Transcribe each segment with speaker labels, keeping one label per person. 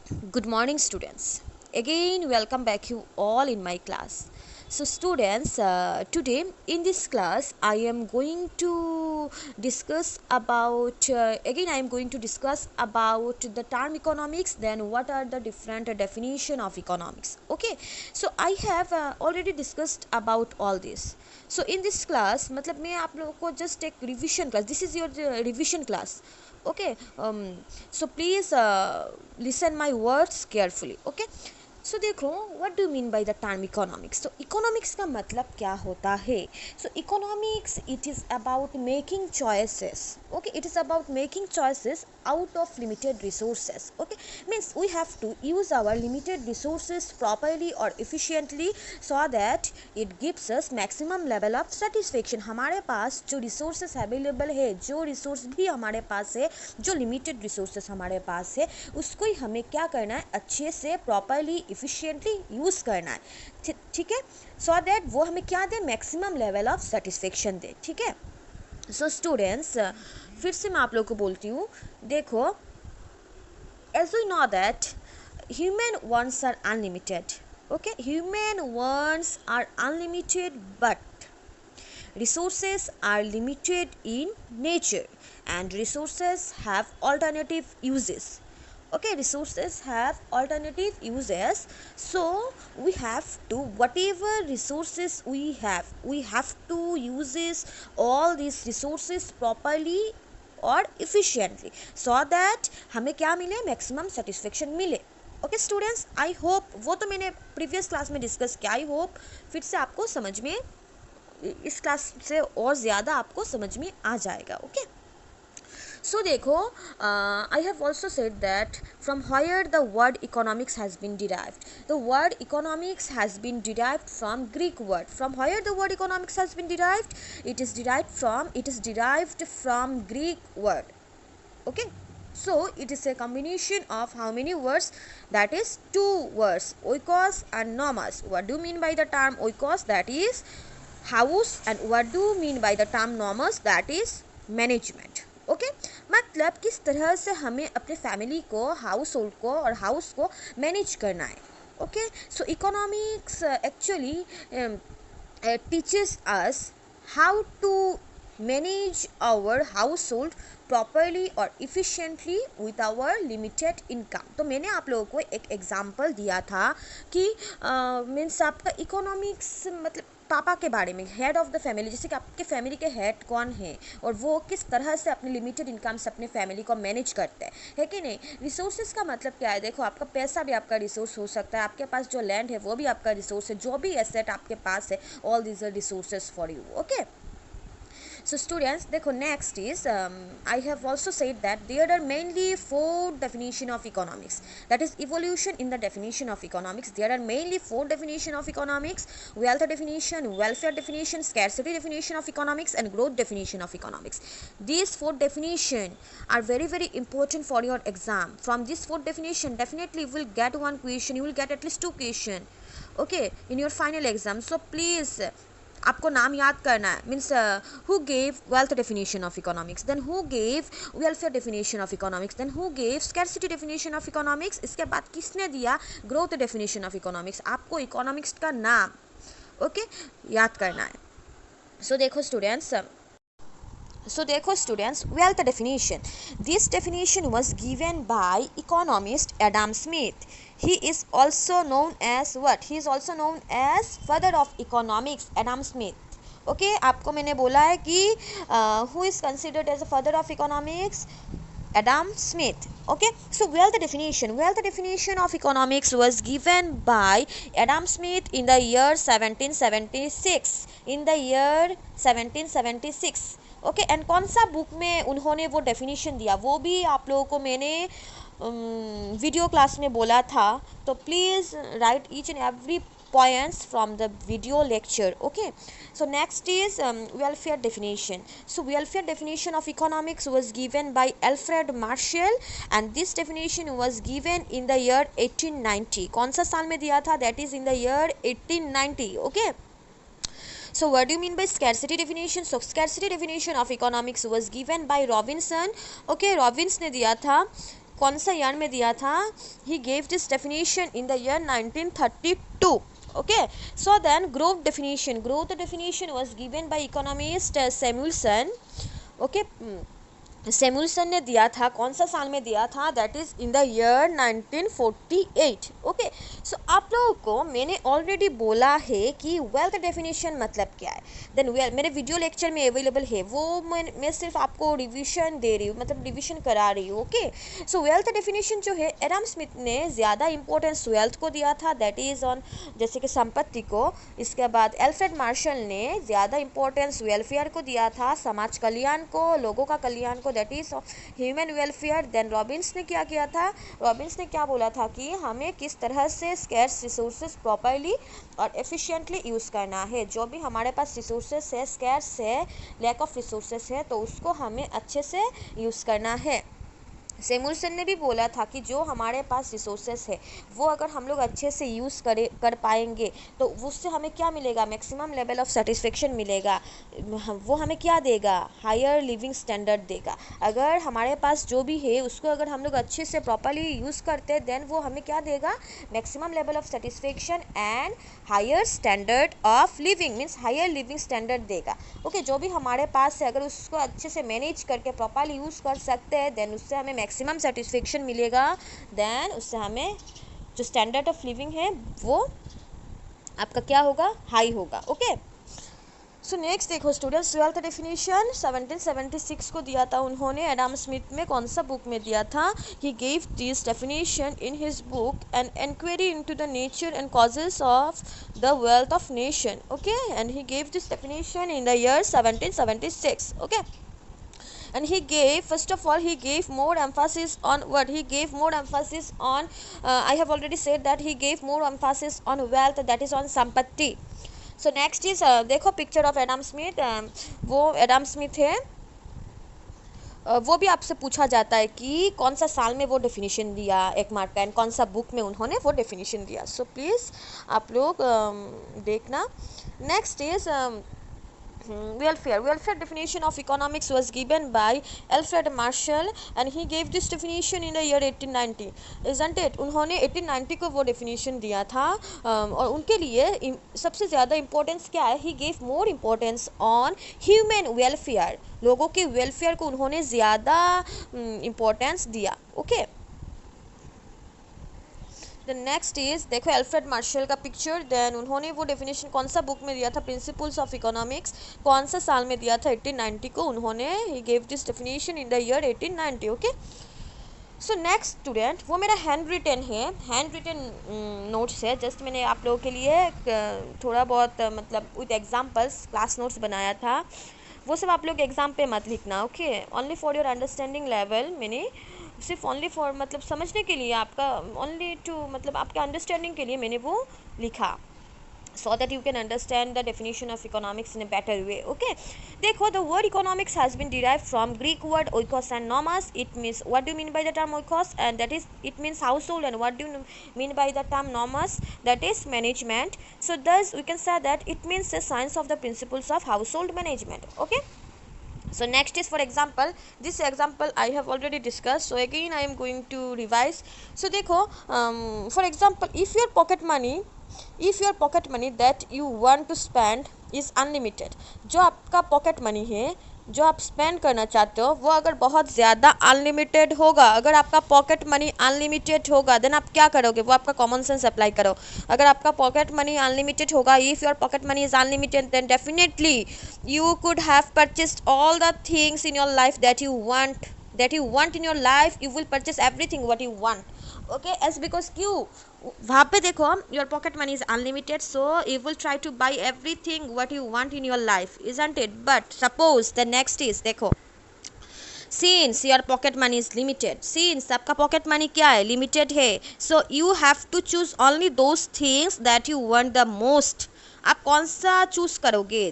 Speaker 1: Good morning, students. Again, welcome back you all in my class. So, students, today in this class, I am going to discuss about again. I am going to discuss about the term economics. Then, what are the different definition of economics? Okay. So, I have already discussed about all this. So, in this class, मतलब मैं आप लोगों को just एक revision class. This is your revision class. Okay. So please listen my words carefully. Okay. So देखो what do mean by the term economics. तो economics का मतलब क्या होता है. So economics it is about making choices. Okay, it is about making choices out of limited resources. Okay, means we have to use our limited resources properly or efficiently so that it gives us maximum level of satisfaction. हमारे पास जो resources available है, जो resource भी हमारे पास है, जो limited resources हमारे पास है, उसको ही हमें क्या करना है, अच्छे से properly efficiently यूज़ करना है. ठीक है, so that वो हमें क्या दे, maximum level of satisfaction दे. ठीक है. सो स्टूडेंट्स, फिर से मैं आप लोगों को बोलती हूँ. देखो, as we know that human wants are unlimited. Okay, human wants are unlimited but resources are limited in nature and resources have alternative uses. Okay, resources have alternative uses, so we have to, whatever resources we have to uses all these resources properly और efficiently so that हमें क्या मिले, maximum satisfaction मिले. Okay students, I hope, वो तो मैंने previous class में discuss किया, आई होप फिर से आपको समझ में, इस क्लास से और ज़्यादा आपको समझ में आ जाएगा. ओके, सो देखो, I have also said that from where the word economics has been derived. The word economics has been derived from Greek word. From where the word economics has been derived, it is derived from Greek word. Okay, so it is a combination of how many words? That is two words, oikos and nomos. What do you mean by the term oikos? That is house. And what do you mean by the term nomos? That is management. Okay, मतलब किस तरह से हमें अपने family को, house hold को और house को मैनेज करना है. Okay, so economics actually teaches us how to manage our household properly और efficiently with our limited income. तो मैंने आप लोगों को एक एग्जांपल दिया था कि मीन्स आपका इकोनॉमिक्स मतलब पापा के बारे में, हेड ऑफ द फैमिली, जैसे कि आपके फैमिली के हेड कौन है और वो किस तरह से अपने लिमिटेड इनकम से अपने फैमिली को मैनेज करते हैं, है कि नहीं. रिसोर्सेज का मतलब क्या है, देखो आपका पैसा भी आपका रिसोर्स हो सकता है, आपके पास जो लैंड है वो भी आपका रिसोर्स है, जो भी एसेट आपके पास है, all these are resources for you. Okay, so students, देखो next is I have also said that there are mainly four definition of economics. That is evolution in the definition of economics. There are mainly four definition of economics: wealth definition, welfare definition, scarcity definition of economics, and growth definition of economics. These four definition are very very important for your exam. From this four definition, definitely you will get one question, you will get at least two question, okay, in your final exam. So please, आपको नाम याद करना है. Means who gave wealth definition of economics, then who gave welfare definition of economics, then who gave scarcity definition of economics, इसके बाद किसने दिया growth definition of economics. आपको इकोनॉमिक्स का नाम ओके याद करना है. सो देखो students, wealth definition. This definition was given by economist Adam Smith. He is also known as what? He is also known as father of economics, Adam Smith. Okay, आपको मैंने बोला है कि who is considered as a father of economics? Adam Smith. Okay, so wealth definition of economics was given by Adam Smith in the year 1776. In the year 1776. Okay, and कौन सा book में उन्होंने वो डेफिनेशन दिया, वो भी आप लोगों को मैंने वीडियो क्लास में बोला था. तो please write each and every points from the video lecture. Okay, so next is welfare definition. So welfare definition of economics was given by Alfred Marshall, and this definition was given in the year 1890. कौन सा साल में दिया था? That is in the year 1890. Okay, so what do you mean by scarcity definition? So scarcity definition of economics was given by Robinson. Okay, Robbins ने दिया था कौन सा ईयर में दिया था? He gave this definition in the year 1932. Okay, so then growth definition was given by economist Samuelson. Okay, Samuelson ने दिया था, कौन सा साल में दिया था? That is in the year 1948. Okay, so आप लोगों को मैंने ऑलरेडी बोला है कि वेल्थ डेफिनेशन मतलब क्या है. देन मेरे वीडियो लेक्चर में अवेलेबल है, वो मैं सिर्फ आपको रिवीजन दे रही हूँ, मतलब रिवीजन करा रही हूँ. ओके, सो वेल्थ डेफिनेशन जो है, एडम स्मिथ ने ज़्यादा इंपॉर्टेंस वेल्थ को दिया था, दैट इज़ ऑन जैसे कि संपत्ति को. इसके बाद एल्फ्रेड मार्शल ने ज़्यादा इंपॉर्टेंस वेलफेयर को दिया था, समाज कल्याण को, लोगों का कल्याण को, that is human welfare. Then Robbins ने क्या किया था? रॉबिन्स ने क्या बोला था कि हमें किस तरह से स्कैर्स रिसोर्सेज प्रॉपरली और एफिशिएंटली यूज़ करना है. जो भी हमारे पास रिसोर्सेज है, स्कैर्स है, लैक ऑफ रिसोर्सेज है, तो उसको हमें अच्छे से यूज़ करना है. सैमुअलसन ने भी बोला था कि जो हमारे पास रिसोर्सेस है वो अगर हम लोग अच्छे से यूज़ कर पाएंगे तो उससे हमें क्या मिलेगा? मैक्सिमम लेवल ऑफ सेटिस्फेक्शन मिलेगा. वो हमें क्या देगा? हायर लिविंग स्टैंडर्ड देगा. अगर हमारे पास जो भी है उसको अगर हम लोग अच्छे से प्रॉपरली यूज़ करते हैं, देन वो हमें क्या देगा? Maximum level of satisfaction and higher standard of living, means higher living standard देगा. ओके, जो भी हमारे पास है अगर उसको अच्छे से मैनेज करके प्रॉपरली यूज़ कर सकते हैं, देन उससे हमें मैक्सिमम सेटिस्फेक्शन मिलेगा. देन उससे हमें जो स्टैंडर्ड ऑफ लिविंग है वो आपका क्या होगा? हाई होगा. ओके, सो नेक्स्ट देखो स्टूडेंट्स, वेल्थ डेफिनेशन 1776 को दिया था उन्होंने. एडम स्मिथ में कौन सा बुक में दिया था? He gave this definition in his book an inquiry into the nature and causes of the wealth of nation. Okay, and he gave this definition in the year 1776. Okay, and he gave, first of all he gave more emphasis on what? He gave more emphasis on I have already said that he gave more emphasis on wealth, that is on sampatti. So next is देखो picture of Adam Smith. वो Adam Smith है, वो भी आपसे पूछा जाता है कि कौन सा साल में वो डेफिनेशन दिया, एक मार्क का, एंड कौन सा बुक में उन्होंने वो डेफिनेशन दिया. सो प्लीज़ आप लोग देखना. Next is welfare definition of economics was given by Alfred Marshall and he gave this definition in the year 1890, isn't it? उन्होंने 1890 को वो definition दिया था. और उनके लिए सबसे ज़्यादा importance क्या है? he gave more importance on human welfare, लोगों के welfare को उन्होंने ज़्यादा importance दिया. ओके, द नेक्स्ट इज देखो एल्फ्रेड मार्शल का पिक्चर. देन उन्होंने वो डेफिनेशन कौन सा बुक में दिया था? Principles of economics. कौन सा साल में दिया था? 1890 को उन्होंने. ही gave this definition in the year 1890. Okay, so next student, वो मेरा हैंड रिटन है, हैंड रिटन नोट्स है. जस्ट मैंने आप लोगों के लिए थोड़ा बहुत मतलब विद एग्जाम्पल्स क्लास नोट्स बनाया था. वो सब आप लोग एग्ज़ाम पे मत लिखना. Okay, only for your understanding level. मैंने सिर्फ ओनली फॉर मतलब समझने के लिए, आपका ओनली टू मतलब आपके अंडरस्टैंडिंग के लिए मैंने वो लिखा, so that you can understand the definition of economics in a better way. Okay, देखो the word economics has been derived from Greek word oikos and nomos. It means, what do you mean by the term oikos? And that is, it means household. And what do you mean by the term nomos? That is management. So thus we can say that it means the science of the principles of household management. Okay, so next is, for example, this example I have already discussed, so again I am going to revise. So देखो for example, if your pocket money that you want to spend is unlimited, जो आपका pocket money है जो आप spend करना चाहते हो वो अगर बहुत ज़्यादा अनलिमिटेड होगा, अगर आपका पॉकेट मनी अनलिमिटेड होगा, देन आप क्या करोगे? वो आपका कॉमन सेंस अप्लाई करो. अगर आपका पॉकेट मनी अनलिमिटेड होगा, if your pocket money is unlimited, then definitely you could have purchased all the things in your life that you want in your life. You will purchase everything what you want. Okay, as because क्यों वहाँ पे देखो your pocket money is unlimited, so you will try to buy everything what you want in your life, isn't it? But suppose the next is, देखो since your pocket money is limited, since आपका pocket money क्या है? limited है, so you have to choose only those things that you want the most. आप कौन सा choose करोगे?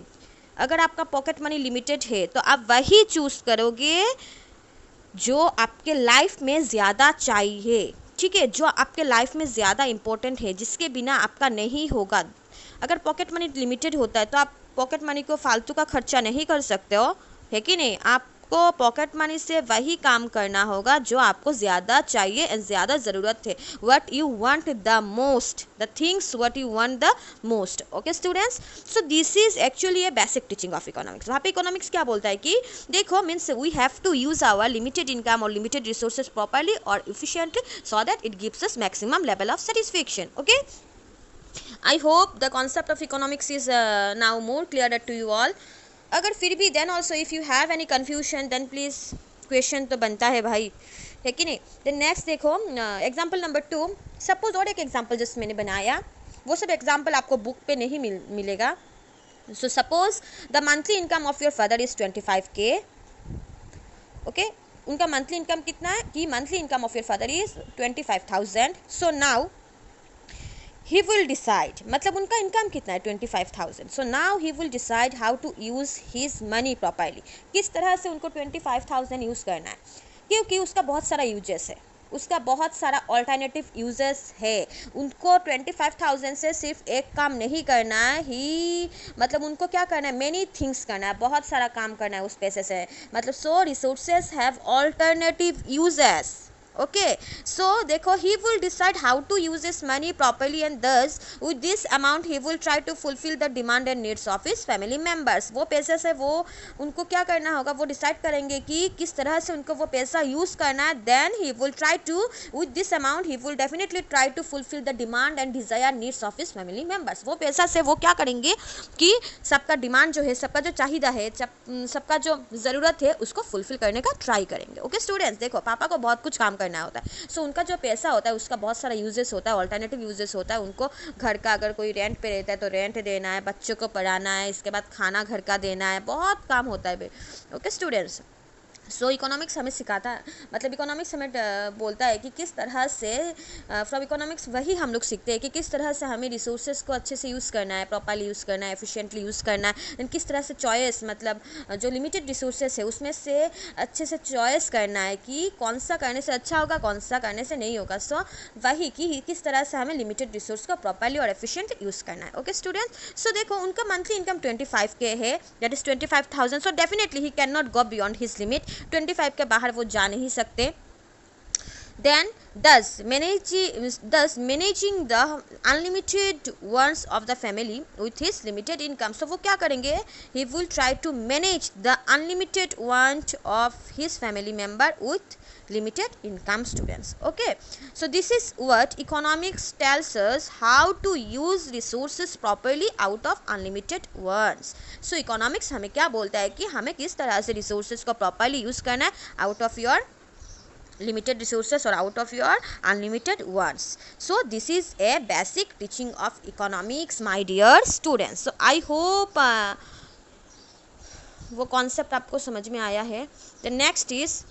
Speaker 1: अगर आपका पॉकेट मनी लिमिटेड है तो आप वही चूज़ करोगे जो आपके लाइफ में ज़्यादा चाहिए. ठीक है, जो आपके लाइफ में ज़्यादा इम्पोर्टेंट है, जिसके बिना आपका नहीं होगा. अगर पॉकेट मनी लिमिटेड होता है तो आप पॉकेट मनी को फालतू का खर्चा नहीं कर सकते हो, है कि नहीं? आप आपको पॉकेट मनी से वही काम करना होगा जो आपको ज़्यादा चाहिए एंड ज़्यादा ज़रूरत है, what you want the most, the things what you want the most. Okay students, so this is actually a basic teaching of economics. वहाँ पे इकोनॉमिक्स क्या बोलता है कि देखो means we have to use our limited income और limited resources properly और efficiently so that it gives us maximum level of satisfaction. Okay, I hope the concept of economics is now more clearer to you all. अगर फिर भी then also if you have any confusion then please question तो बनता है भाई, है कि नहीं। then next देखो एग्जाम्पल नंबर 2, सपोज और एक एग्जाम्पल जस्ट मैंने बनाया, वो सब एग्जाम्पल आपको बुक पे नहीं मिलेगा। so suppose the monthly income of your father is 25k. okay, उनका मंथली इनकम कितना है कि monthly income of your father is 25,000। So now he will decide, मतलब उनका इनकम कितना है 25,000। So now he will decide how to use his money properly, किस तरह से उनको 25,000 यूज़ करना है, क्योंकि उसका बहुत सारा यूजेस है, उसका बहुत सारा ऑल्टरनेटिव यूजेस है। उनको 25,000 से सिर्फ एक काम नहीं करना है, ही मतलब उनको क्या करना है, मेनी थिंग्स करना है, बहुत सारा काम करना है उस पैसे से, मतलब so resources have alternative uses. okay, so देखो he will decide how to use his money properly and thus with this amount he will try to fulfill the demand and needs of his family members। वो पैसे से वो उनको क्या करना होगा, वो डिसाइड करेंगे कि किस तरह से उनको वो पैसा यूज़ करना है। then he will try to with this amount he will definitely try to fulfill the demand and desire needs of his family members। वो पैसा से वो क्या करेंगे कि सबका डिमांड जो है, सबका जो चाहिदा है, सबका जो ज़रूरत है उसको फुलफिल करने का ट्राई करेंगे। ओके स्टूडेंट्स, देखो पापा को बहुत कुछ काम करना होता है, सो उनका जो पैसा होता है उसका बहुत सारा यूजेस होता है, ऑल्टरनेटिव यूजेस होता है। उनको घर का अगर कोई रेंट पे रहता है तो रेंट देना है, बच्चों को पढ़ाना है, इसके बाद खाना घर का देना है, बहुत काम होता है। ओके स्टूडेंट्स, सो इकोनॉमिक्स हमें सिखाता है, मतलब इकोनॉमिक्स हमें बोलता है कि किस तरह से फ्रॉम इकोनॉमिक्स वही हम लोग सीखते हैं कि किस तरह से हमें रिसोर्सेज को अच्छे से यूज़ करना है, प्रॉपरली यूज़ करना है, एफिशिएंटली यूज़ करना है, एंड किस तरह से चॉइस, मतलब जो लिमिटेड रिसोर्सेज है उसमें से अच्छे से चॉइस करना है कि कौन सा करने से अच्छा होगा, कौन सा करने से नहीं होगा। सो वही कि किस तरह से हमें लिमिटेड रिसोर्स को प्रॉपरली और एफिशिएंट यूज़ करना है। ओके स्टूडेंट, सो देखो उनका मंथली इनकम 25k है, that is 25,000। So definitely he can not go beyond his limit, 25 के बाहर वो जा नहीं सकते। then thus managing the unlimited ones of the family with his limited income। so वो क्या करेंगे, he will try to manage the unlimited want of his family member with limited income students। okay, so this is what economics tells us, how to use resources properly out of unlimited ones। so economics हमें क्या बोलता है कि हमें किस तरह से resources को properly use करना है out of your limited resources or out of your unlimited ones। so this is a basic teaching of economics my dear students। so I hope वो कॉन्सेप्ट आपको समझ में आया है। the next is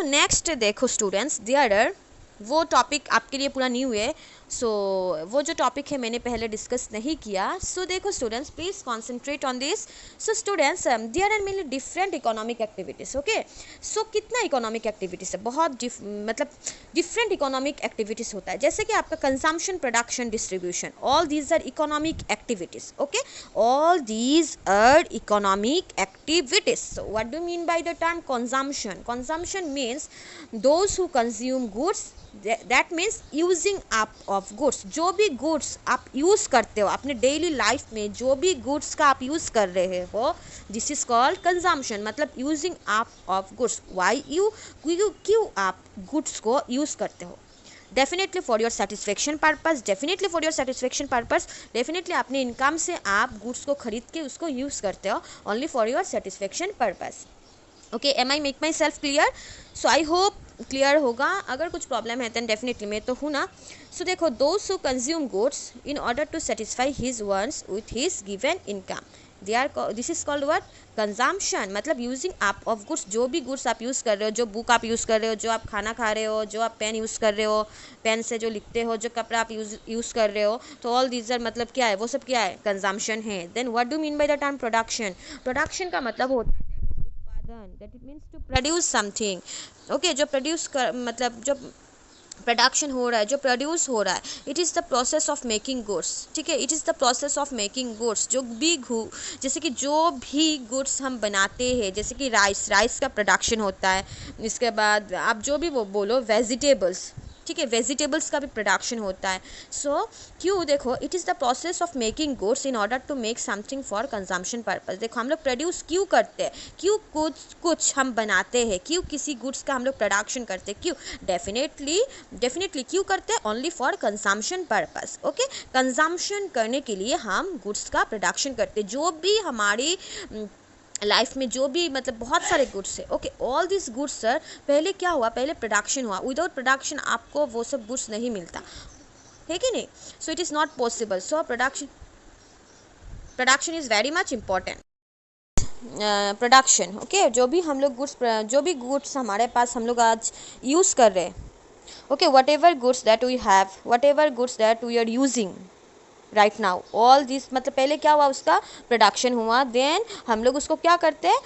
Speaker 1: नेक्स्ट देखो students, there वो topic आपके लिए पूरा न्यू है। वो जो टॉपिक है मैंने पहले डिस्कस नहीं किया। देखो students, please concentrate on this. Students, there are mainly different economic activities. Okay, कितना इकोनॉमिक एक्टिविटीज़ है, बहुत मतलब डिफरेंट इकोनॉमिक एक्टिविटीज़ होता है, जैसे कि आपका consumption, production, distribution, all these are economic activities. Okay, all these are economic activities. What do mean by the term consumption? Consumption means those who consume goods, that means using up of goods. जो भी goods आप use करते हो अपने daily life में, जो भी goods का आप यूज़ कर रहे हो, दिस इज कॉल्ड कंजम्पशन, मतलब using up of goods. Why क्यों आप गुड्स को यूज़ करते हो? Definitely for your satisfaction purpose, definitely for your satisfaction purpose, definitely अपने इनकम से आप गुड्स को खरीद के उसको यूज़ करते हो only for your satisfaction purpose. Okay, am I make myself clear? So I hope clear होगा। अगर कुछ प्रॉब्लम है दैन डेफिनेटली मैं तो हूँ ना। देखो, those who consume goods in order to satisfy his wants with his given income, this is called what? Consumption, मतलब यूजिंग अप ऑफ गुड्स। जो भी गुड्स आप यूज़ कर रहे हो, जो बुक आप यूज़ कर रहे हो, जो आप खाना खा रहे हो, जो आप पेन यूज़ कर रहे हो, पेन से जो लिखते हो, जो कपड़ा आप यूज़ कर रहे हो, तो ऑल दीज आर मतलब क्या है, वो सब क्या है? कंजम्पशन है। Then what do mean by the term production? Production का मतलब होता है that it means to produce something। okay, जो प्रोड्यूस कर मतलब जब प्रोडक्शन हो रहा है, जो प्रोड्यूस हो रहा है, it is the process of making goods, ठीक है, it is the process of making goods. जो भी जैसे कि जो भी गुड्स हम बनाते हैं, जैसे कि राइस का प्रोडक्शन होता है, इसके बाद आप जो भी वो बोलो, वेजिटेबल्स, ठीक है, वेजिटेबल्स का भी प्रोडक्शन होता है। सो क्यों, देखो, it is the process of making goods in order to make something for consumption purpose. देखो हम लोग प्रोड्यूस क्यों करते हैं, क्यों कुछ हम बनाते हैं, क्यों किसी गुड्स का हम लोग प्रोडक्शन करते हैं, क्यों, डेफिनेटली क्यों करते हैं, only for consumption purpose. Okay, consumption करने के लिए हम गुड्स का प्रोडक्शन करते हैं। जो भी हमारी लाइफ में जो भी मतलब बहुत सारे गुड्स है, okay, all this goods sir, पहले क्या हुआ, पहले प्रोडक्शन हुआ। विदाउट प्रोडक्शन आपको वो सब गुड्स नहीं मिलता है कि नहीं। So it is not possible. So production is very much important. Production, okay, जो भी गुड्स हमारे पास हम लोग आज यूज़ कर रहे हैं, okay, whatever goods that we have, whatever goods that we are using right now, all this, मतलब पहले क्या हुआ, उसका प्रोडक्शन हुआ, देन हम लोग उसको क्या करते हैं,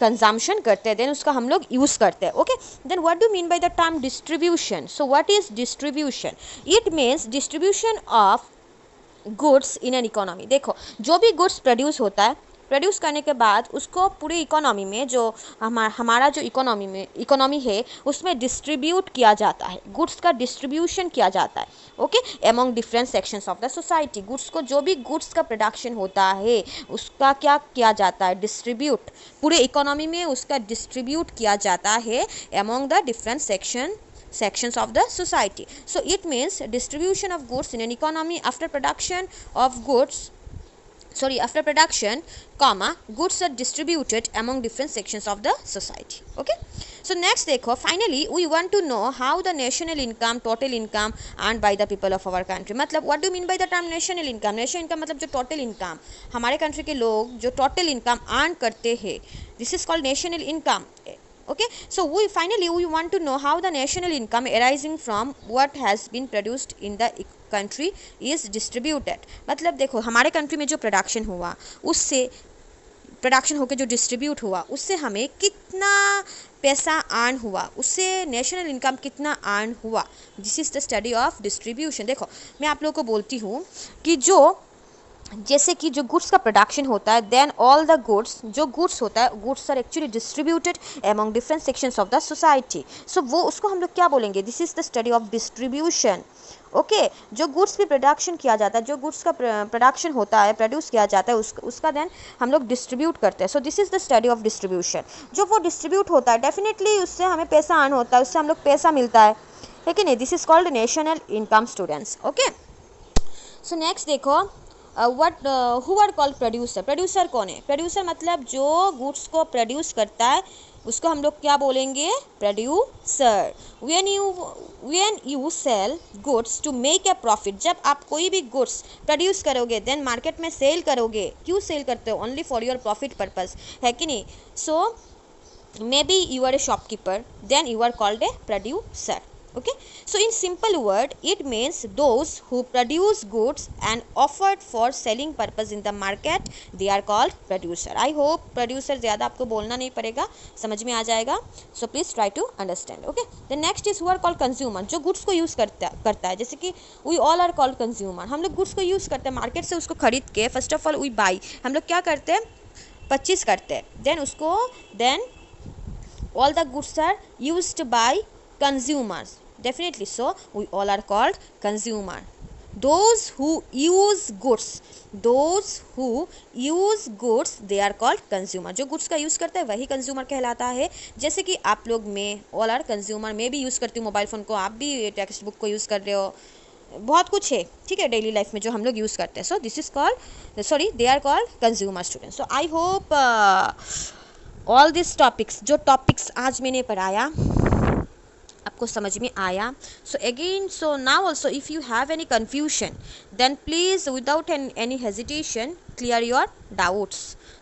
Speaker 1: कंजम्पशन करते हैं, देन उसका हम लोग यूज़ करते हैं। Okay, then what do mean by the term distribution. So what is distribution? It means distribution of goods in an economy. देखो, जो भी गुड्स प्रोड्यूस होता है, प्रोड्यूस करने के बाद उसको पूरी इकोनॉमी में, जो हमारा जो इकोनॉमी है, उसमें डिस्ट्रीब्यूट किया जाता है, गुड्स का डिस्ट्रीब्यूशन किया जाता है। Okay, among different sections of the society. Goods को, जो भी गुड्स का प्रोडक्शन होता है, उसका क्या किया जाता है, डिस्ट्रीब्यूट, पूरे इकोनॉमी में उसका डिस्ट्रीब्यूट किया जाता है among the different sections of the society. So it means distribution of goods in an economy after production comma, goods are distributed among different sections of the society. Okay, so next देखो, finally we want to know how the national income, total income earned by the people of our country. मतलब what do you mean by the term national income? national income मतलब जो total income हमारे country के लोग जो total income earn करते हैं, this is called national income. Okay, so we want to know how the national income arising from what has been produced in the country is distributed. मतलब देखो, हमारे country में जो प्रोडक्शन हुआ, उससे production होकर जो डिस्ट्रीब्यूट हुआ, उससे हमें कितना पैसा अर्न हुआ, उससे नेशनल इनकम कितना अर्न हुआ, this is the study of distribution. देखो, मैं आप लोगों को बोलती हूँ कि जैसे कि जो गुड्स का प्रोडक्शन होता है, देन ऑल द गुड्स, जो गुड्स होता है, goods are actually distributed among different sections of the society. So वो उसको हम लोग क्या बोलेंगे, this is the study of distribution. Okay, जो गुड्स भी प्रोडक्शन किया जाता है, जो गुड्स का प्रोडक्शन होता है, प्रोड्यूस किया जाता है, उसका देन हम लोग डिस्ट्रीब्यूट करते हैं। So this is the study of distribution. जो वो डिस्ट्रीब्यूट होता है, डेफिनेटली उससे हमें पैसा अर्न होता है, उससे हम लोग पैसा मिलता है कि नहीं, this is called national income students. Okay, so next देखो, who are called producer. Producer कौन है? प्रोड्यूसर मतलब जो गुड्स को प्रोड्यूस करता है, उसको हम लोग क्या बोलेंगे, producer. When you sell goods to make a profit, जब आप कोई भी गुड्स प्रोड्यूस करोगे, देन मार्केट में सेल करोगे, क्यों सेल करते हो, only for your profit purpose, है कि नहीं। So maybe you are a shopkeeper, then you are called a producer. Okay, so in simple word, it means those who produce goods and offered for selling purpose in the market, they are called producer. I hope producer ज़्यादा आपको बोलना नहीं पड़ेगा, समझ में आ जाएगा। So please try to understand. Okay, the next is who are called consumer, जो goods को यूज़ करता है, जैसे कि we all are called consumer। हम लोग goods को यूज़ करते हैं, मार्केट से उसको खरीद के, first of all we buy, हम लोग क्या करते हैं, परचेज करते हैं, then all the goods are used by consumers, definitely. So we all are called consumer. Those who use goods, they are called consumer. जो गुड्स का यूज़ करता है वही कंज्यूमर कहलाता है। जैसे कि आप लोग, में ऑल आर कंज्यूमर, मैं भी यूज़ करती हूँ मोबाइल फ़ोन को, आप भी टेक्स्ट बुक को यूज़ कर रहे हो, बहुत कुछ है, ठीक है, डेली लाइफ में जो हम लोग यूज़ करते हैं। So this is called, they are called consumer students. So I hope all this topics, जो टॉपिक्स आज मैंने पढ़ाया, आपको समझ में आया। So again, so now also if you have any confusion, then please without any hesitation clear your doubts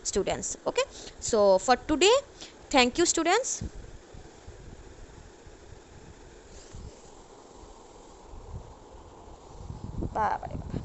Speaker 1: students. Okay, so for today, thank you students. Bye bye.